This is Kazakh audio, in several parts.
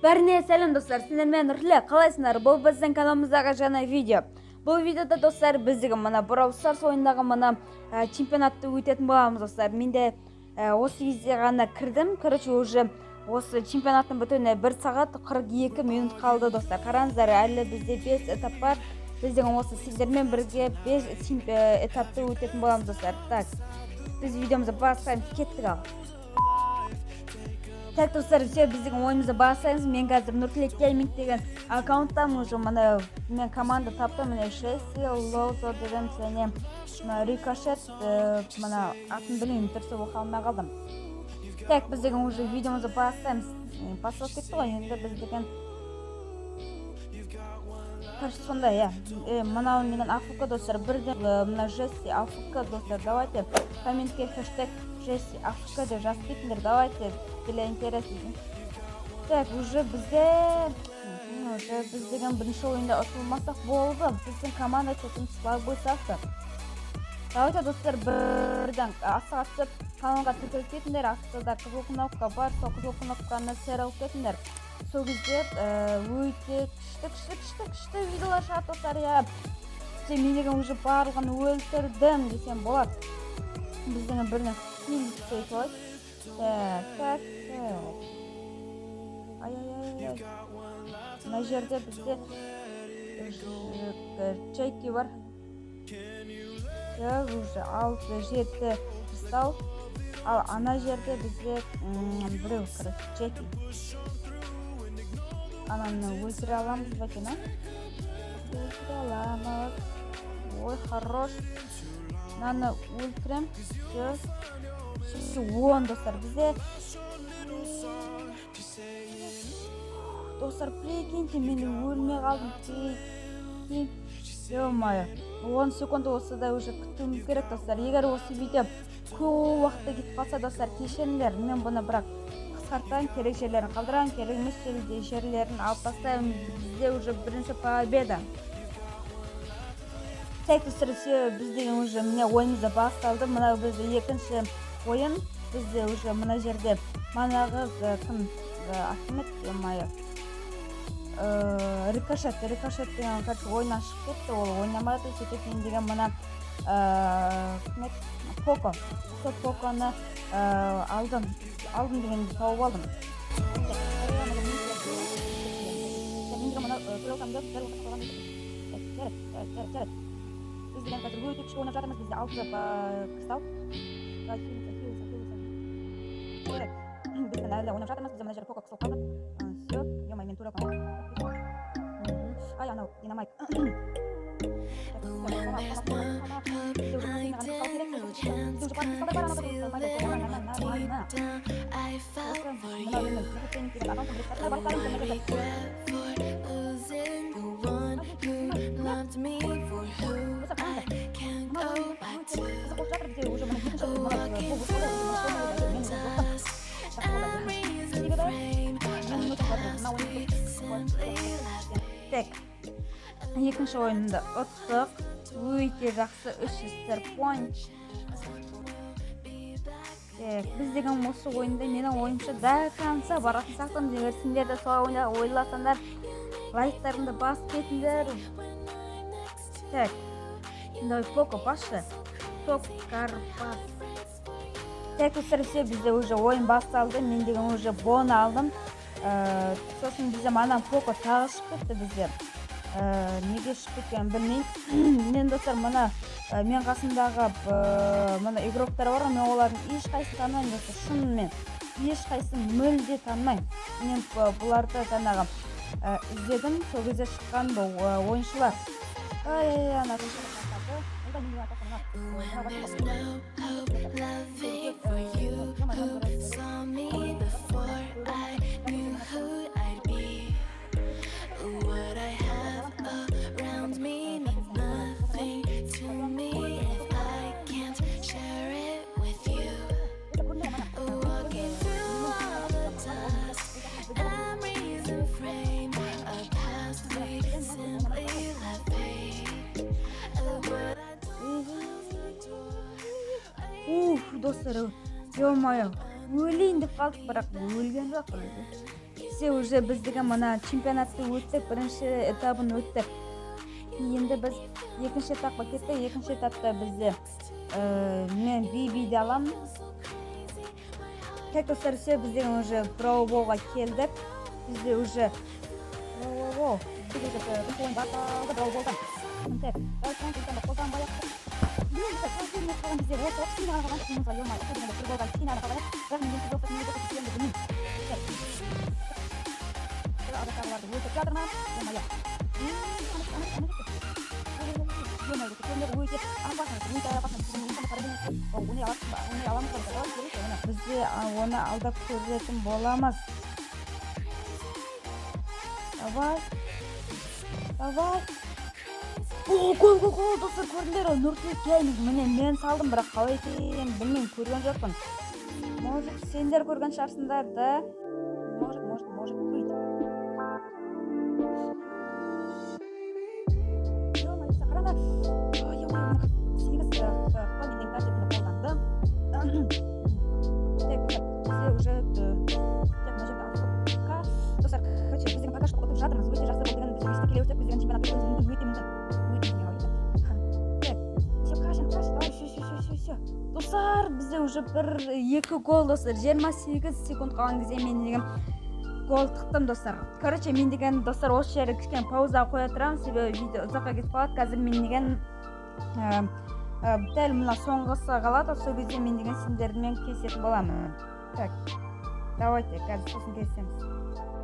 Бәріне сәлем достар, сіздермен Нұрлы, қалайсыңдар? Бұл біздің каналымыздағы жаңа видео. Бұл видеода достар, біздегі мына Brawl Stars ойындағы мына чемпионатты өтетін боламыз достар. Мен де осы кезде ғана кірдім. Короче, уже осы чемпионаттың бітуіне 1 сағат 42 минут қалды достар. Қараңыздар, әлі бізде 5 этап бар. Біздің осы сіздермен бірге 5 этапты өтетін боламыз достар. Так, біз видеомызды бастаймыз, кеттік ал. Так, достар, все біздің ойымызды бастаймыз. Мен қазір Нұртілек Гейминг деген аккаунттамын уже. Мына мен команда таптым, міне Шесси, Лоузо деген және Рикошет, мына атын білмеймін, дұрыс оқи алмай қалдым. Так, біз деген уже видеомызды бастаймыз. Басталып кетті ғой, енді біз деген короче, сондай, мынау менің АФК достар, бірден мына Жесси АФК достар, давайте комментке хэштег Жесси АФК деп жазып кетіңдер, давайте для интересности. Так, уже бізде біз деген бірінші ойында ұтылмасақ болды. Біздің команда четін слабый сақты. Давайте достар, бірден асыға түсіп каналға тіркеліп кетіңдер. Астыда қызыл кнопка бар, сол қызыл кнопканы сералып кетіңдер. Сол кезде өте күшті видеолар шығады достар. Мен деген уже барлығын өлтірдім десем болады. Біздің біріне кіл түсейік ой. Так. Ай. Мына жерде бізде Джеки бар. Уже 6-7 кристалл. Ал ана жерде бізде біреу Джеки. Ананы өлтіре аламыз ба екен, өлтіре аламыз. Ой, хорош. Мынаны өлтірем. Все, 10 достар. Бізде достар, прикиньте, мен өлмей қалдым. Ё-моё, 10 секунд осы да уже күтуіміз керек достар. Егер осы видео көп уақытта кетіп қалса достар, кешіріңдер. Мен бұны бірақ қысқартам, керек жерлерін қалдырам, керек емес жерлерін алып тастаймын. Бізде уже бірінші победа. Так, достар, бізде уже міне ойымызда басталды. Мына бізде екінші ойын. Бізде уже мына жерде манағы кім Ахмет, ё-моё, Рикошет деген ойыннан шығып кетті, ол ойнамады. Сөйтіп мен деген мына Поко. Сол Поконы алдым дегенді тауып алдым. Біз деген қазір өте күшті ойнап жатырмыз. Бізде 6 кристалл. Біздің әлі ойнап жатырмыз. Бізде мына жерде Поко қысылып қалды. Все, ё-моё, мен тура қалдым. Ай, анау динамайк. Так, екінші ойынды ұттық. Өте жақсы 300 point. Біз деген осы ойында менің ойымша до конца баратын сақтым. Сендер де солай ойында ойласаңдар, лайктарымды басып кетіңдер. Так, енді Поко басшы. Топ Карпас. Так, достар, бізде уже ойын басталды. Мен деген уже бон алдым. Сосын бізде мана Поко тағы шығып кетті бізде. Неге шығып кеткенін білмеймін. Мен достар, мына мен қасымдағы мына игроктар бар, мен олардың ешқайсысын танымаймын достар. Шынымен ешқайсысын мүлде танымаймын. Мен бұларды жаңағы іздедім, сол кезде шыққан бұл ойыншылар. Ана достар, ё-моё, өлейін деп қалдық, бірақ өлген жоқ. все уже біз деген мына чемпионатты өттік, бірінші этабын өттік. Енді біз екінші этапқа кеттік. Екінші этапта бізде мен биде аламын. Так достар, все біз деген уже Брауболға келдік. Бізде уже Браубол. Біз уже ойын басталды Брауболдан. Так, қолдан баяқтық. Бізде осы кішкене ғана қалған тұсымызға елмай. Бір болған кішкене ғана қалған. Бірақ мен енді достар не болып кеткенімді білмеймін. Адақтағыларды өтіп жатыр ма? Елмай. Бізде оны алдап көретін боламыз. Давай. Гол достар, көрдіңдер, Нұртілек келміз. Мен салдым, бірақ қалай екенін білмеймін, көрген жоқпын. Может, сендер көрген шығарсыңдар да. Может быть. Достар, бізде уже екі гол достар, 28 секунд қалған кезде мен деген гол тықтым достар. Короче, мен деген достар осы жері кішкене пауза қоя тұрамын, себебі видео ұзаққа кетіп қалады. Қазір мен деген дәл мына соңғысы қалады, сол кезде мен деген сендермен kesетін боламын. Так, давайте, қазір сосын kesеміз.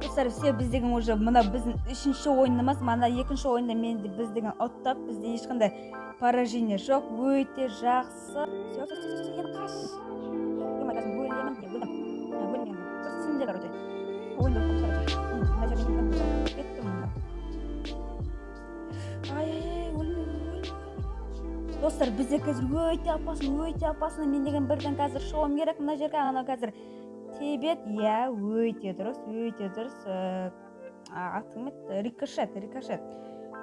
Достар, все біз деген уже мына біздің үшінші ойынымыз, мана екінші ойында біз деген ұттық, бізде ешқандай поражение жоқ, өте жақсы. Все, енді қаш. Емай, қазір бөлдім. Сендер, короче. Ойында ұттық, кеттім мұнда. Өлмей. Достар, бізде қазір өте опасно. Мен деген бірден қазір шоуым керек мына жерге, ана қазір тебет, өте дұрыс. Атым еді, рикошет.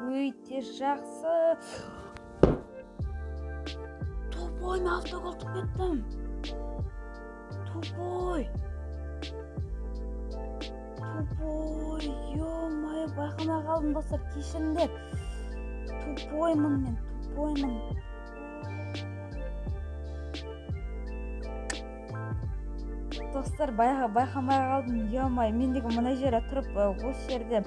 Өте жақсы. Тупой, мен автогол тұп кеттім. Тупой, ё-май, байқамай қалдым достар, кешіріңдер. Тупоймын. Достар, байқамай қалдым, ё-май, мен деген мына жерде тұрып, осы жерде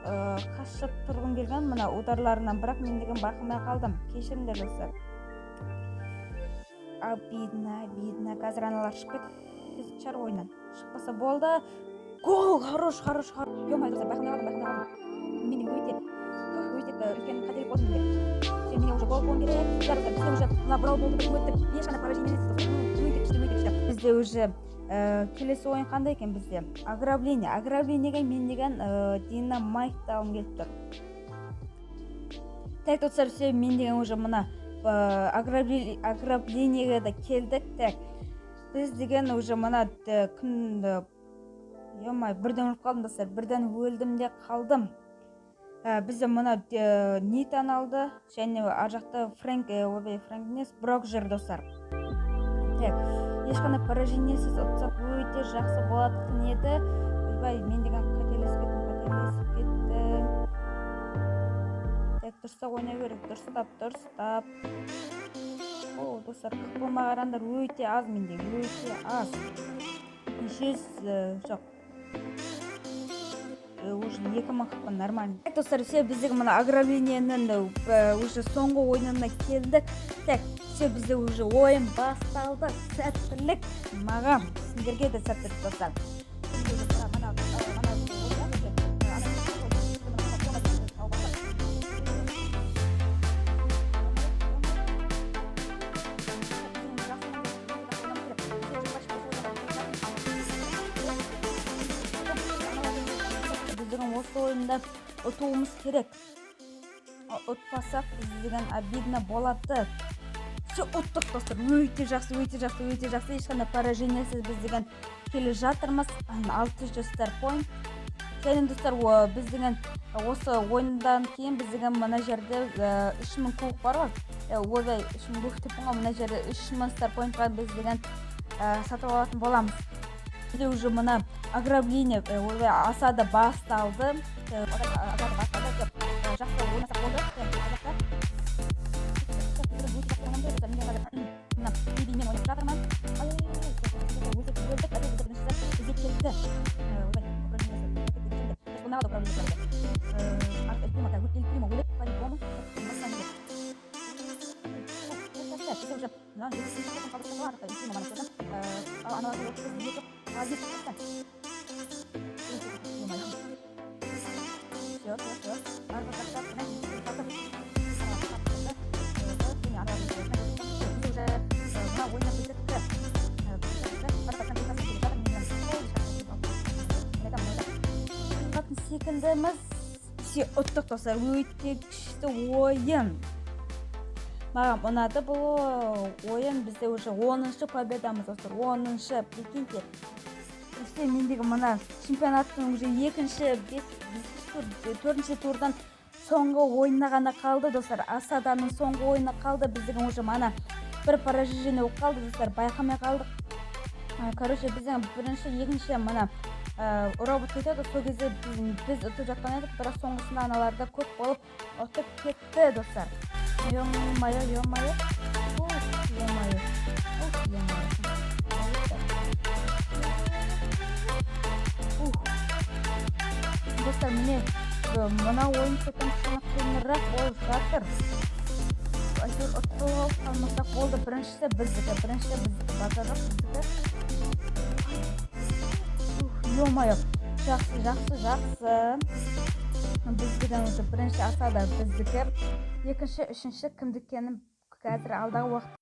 қашып тұрғым келген мына ударларынан, бірақ мен деген байқамай қалдым. Кешіріңдер достар. Обидно. Қазір аналар шығып кетіп шығар ойыннан. Шықпаса болды. Гол, хорош. Ё-май, достар, байқамай қалдым. Мен өте үлкен қателік болдым деп. Мен уже гол болуым керек. Бізде уже мына Брауболды өттік. Ешқандай поражение емес. Өте күшті. Бізде уже келесі ойын қандай екен бізде? Ограбленияға мен деген динамайтты алым келіп тұр. Так, достар, все, мен деген уже мына ограбленияға да келдік. Так, біз деген уже мына күнді, ё-май, бірден өліп қалдым достар, бірден өлдім де қалдым. Бізде мына Нитан алды, және ар жақта Фрэнк емес, Брок жүр достар. Так, ешқандай поражениесіз ұтсақ өте жақсы болатын еді. Мен деген қателесіп кетті. Так, дұрыстап ойнай керек, дұрыстап. О, достар, қақпама қараңдар, өте аз менде, өте аз. Жоқ. Уже 2000 қақпа нормально. Так, достар, все, біздегі мына ограбленияның уже соңғы ойынына келдік. Так, все, бізде уже ойын басталды. Сәттілік маған. Сендерге де сәттілік достар. Осы ойында ұтуымыз керек. Ұтпасақ біздеген обидно болады. Все, ұттық достар, өте жақсы. Ешқандай поражениесіз біздеген келе жатырмыз. 600 point. Және достар, біздеген осы ойындан кейін біздеген мына жерде 3000 кубок бар ғой. 3000 кубок деп қойған, мына жерде 3000 star point-ға біздеген сатып алатын боламыз. Bizde уже мына ограбление асада басталды. Жақсы ойнасақ болды. Мына бибимен ойнап жатырмын. Секілдіміз все ұттық достар, өте күшті ойын. Маған ұнады бұл ойын. Бізде уже 10-шы победамыз достар, 10-шы. Прикиньте, все мендегі мына чемпионаттың уже 2-ші, 4-ші турдан соңғы ойына ғана қалды достар. Асаданың соңғы ойына қалды. Біздің уже мана бір поражение болып қалды достар, байқамай қалдық. Короче, біздің бірінші, 2-ші мына робот кетеді, сол кезде біз ұтып жатқан едік, бірақ соңғысында аналарда көп болып ұтып кетті достар. Ё-моё. Достар, міне мына ойын соттан қиынырақ болып жатыр. Әйтеуір ұтып қалмасақ болды. Біріншісі біздікі, базар жоқ біздікі. Ё-моё, жақсы. Біздігіден уже бірінші асада біздікі. Екінші, үшінші кімдікенім қазір алдағы уақыт.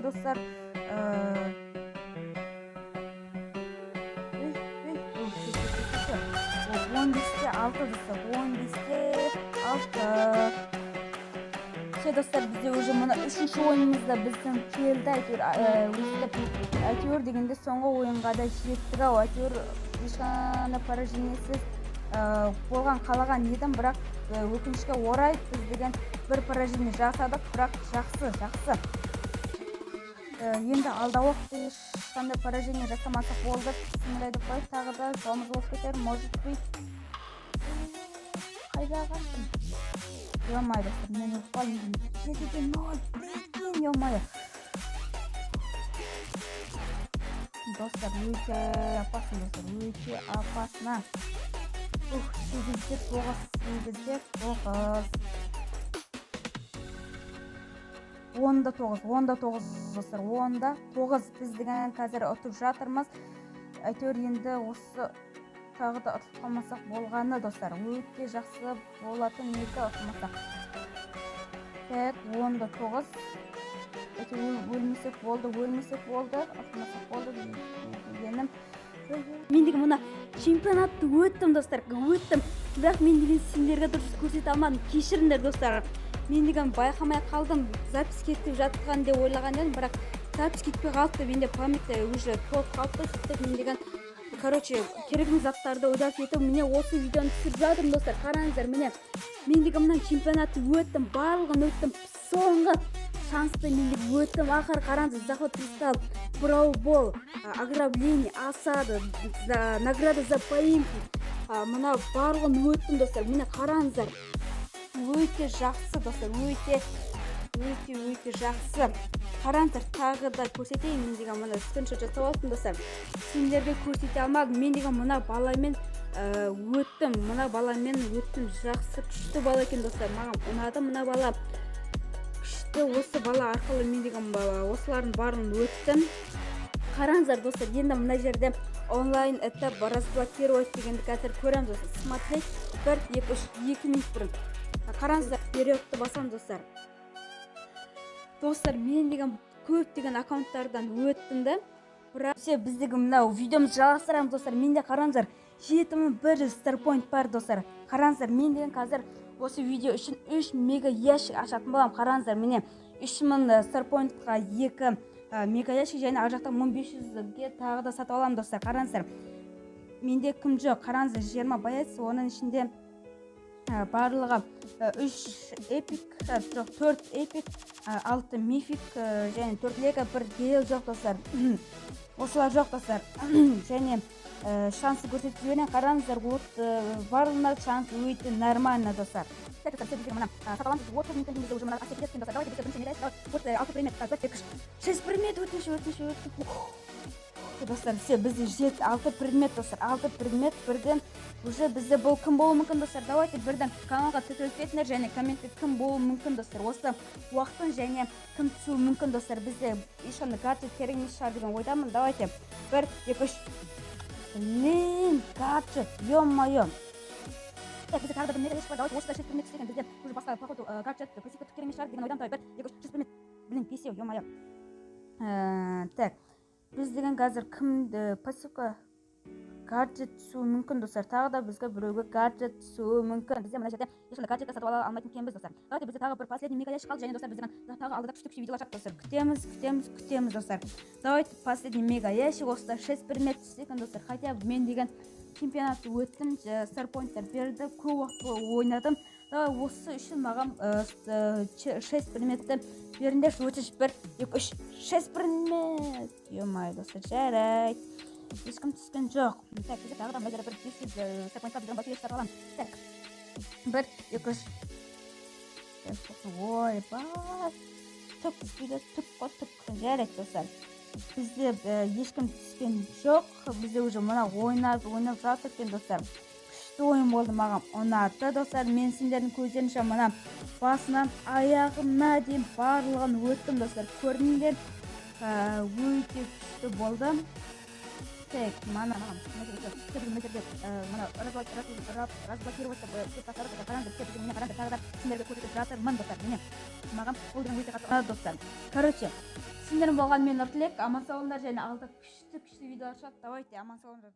достар. 15'te 6 dostlar. 15'te 6. Все достар, бізде уже мына 3-ші ойынымызда біздің келді. Әйтеуір дегенде соңғы ойынға да жеттік ау. Әйтеуір ешқандай поражениесіз болған қалаған едім, бірақ өкінішке орай біз деген бір поражение жасадық, бірақ жақсы. Енді алда уақытта ешқандай поражение жасамасақ болды. Сымырайды қой, тағы да жауымыз болып кетер, может быть. Қайда қаштым? Ё-моё, мен ұқпайын. 7-0, прикинь, ё-моё. Достар, өте опасно, достар, өте опасно. 8-9, 8-9. 10-9 достар, 10-9 біз деген қазір ұтып жатырмыз. Әйтеуір енді осы тағы да ұтып қалмасақ болғаны достар. Өте жақсы болатын еді ұтылмасақ. Так, 10-9. Өлмесек болды. Ұтылмасақ болды дегенім. Мен деген мына чемпионатты өттім достар, бірақ мен деген сендерге дұрыс көрсете алмадым. Кешіріңдер достар. Мен деген байқамай қалдым. Запись кетіп жатқан деп ойлаған едім, бірақ запись кетпей қалыпты. Менде памятьта уже толып қалыпты. Сөйтіп мен деген керекті заттарды ойлап кетіп, міне осы видеоны түсіріп жатырмын достар. Қараңыздар, міне мен деген мына чемпионатты өттім, барлығын өттім. Соңғы шансты мен де өттім. Ақыр қараңыздар, заход кристалл, браубол, ограбление, осада, награда за поимки. Мына барлығын өттім достар. Міне қараңыздар. Өте жақсы достар, өте жақсы. Қараңыздар, тағы да көрсетейін. Мен деген мына скриншот жасап алдым достар. Сендерге көрсете алмадым. Мен деген мына баламен өттім. Жақсы, күшті бала екен достар. Маған ұнады мына бала. Күшті, осы бала арқылы мен деген осылардың барын өттім. Қараңыздар достар, енді мына жерде онлайн этап разблокировать дегенді қазір көреміз достар. Смотреть 1-2-3 минут бұрын. Қараңыздар, периодты басам достар. Достар, мен деген көптеген аккаунттардан өттім да. Бірақ біздегі мынау видеомыз жалғастырамыз достар. Менде қараңыздар, 7100 старпоинт бар достар. Қараңыздар, мен деген қазір осы видео үшін 3 мега ящик ашатын болам. Қараңыздар, міне 3000 старпоинтқа 2 мега ящик және ар жақтан 1500-ге тағы да сатып аламын достар. Қараңыздар, менде кім жоқ. Қараңыздар, 20 боец, оның ішінде барлығы 4 эпик, 6 мифик және 4 лего, 1 гейл жоқ достар. Осылар жоқ достар. Және шансы көрсетіп жіберген. Қараңыздар, барлығына шанс өте нормально достар. Достар, бізде 6 предмет достар. 6 предмет бірден уже бізде бұл кім болу мүмкін достар. Давайте бірден каналға тіркелсеңдер және комментте кім болу мүмкін достар. Осы уақыттың және кім түсуі мүмкін достар. Бізде ешқандай гаджет керек емес шығар деген ойдамын. Давайте 1-2-3. Блин, гаджет, ё-моё. Так, бізде тағы да бір мега еш бар. Давайте осыда 6 предмет істеген. Бізде уже басқа походу гаджет, пресика керек емес шығар деген ойдамын. 1-2-3 предмет. Блин, песеу, ё-моё. Так. Біз деген қазір кімді пассивка гаджет түсуі мүмкін достар. Тағы да бізге біреуге гаджет түсуі мүмкін. Бізде мына жерде ешқандай гаджетті сатып ала алмайтын екенбіз достар. Давайте бізде тағы бір последний мега ящик қалды және достар, біз деген тағы алдыда күшті видеолар шығады достар. Күтеміз достар. Давайте последний мега ящик, осыда 6 предмет істеген достар. Хотя мен деген чемпионатты өттім, старпоинттар берді, көп уақыт ойнадым. Давай осы үшін маған 6 предметті беріңдерші. 1-2-3 6 предмет. Ё-моё достар, жарайды. Ешкім түскен жоқ. Так, бізде тағы да мына жерде бір 500 старпоинтқа бізден басқа сатып аламын. Так, 1-2-3. Ой, бар. Түк түспейді, түк қой, түк. Жарайды достар. Бізде ешкім түскен жоқ. Бізде уже мына ойнап жатыр екен достар. Күшті ойын болды, маған ұнады достар. Мен сендердің көздерінше мына басынан аяғына дейін барлығын өттім достар. Көрдіңдер, өте күшті болды. Так, мана разблокировать сендерге көрсетіп жатырмын достар. Міне маған ол деген өте қатты ұнады достар. Короче, сендердің болған мен Нұртілек, аман сау болыңдар және алда күшті видеолар шығады. Давайте, аман сау болыңдар.